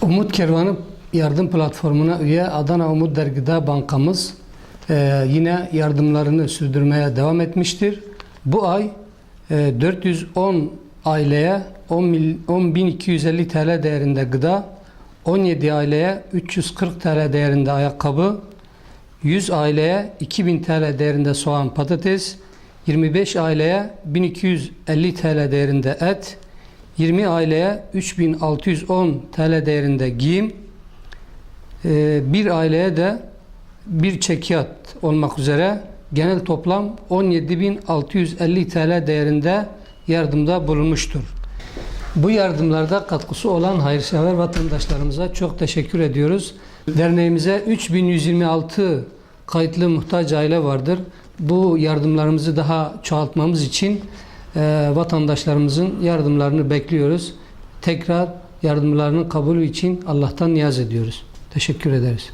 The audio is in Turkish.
Umut Kervanı yardım platformuna üye Adana Umut Gıda Bankamız yine yardımlarını sürdürmeye devam etmiştir. Bu ay 410 aileye 10.250 TL değerinde gıda, 17 aileye 340 TL değerinde ayakkabı, 100 aileye 2000 TL değerinde soğan, patates, 25 aileye 1250 TL değerinde et, 20 aileye 3610 TL değerinde giyim, bir aileye de bir çekyat olmak üzere genel toplam 17.650 TL değerinde yardımda bulunmuştur. Bu yardımlarda katkısı olan hayırsever vatandaşlarımıza çok teşekkür ediyoruz. Derneğimize 3126 kayıtlı muhtaç aile vardır. Bu yardımlarımızı daha çoğaltmamız için vatandaşlarımızın yardımlarını bekliyoruz. Tekrar yardımlarının kabulü için Allah'tan niyaz ediyoruz. Teşekkür ederiz.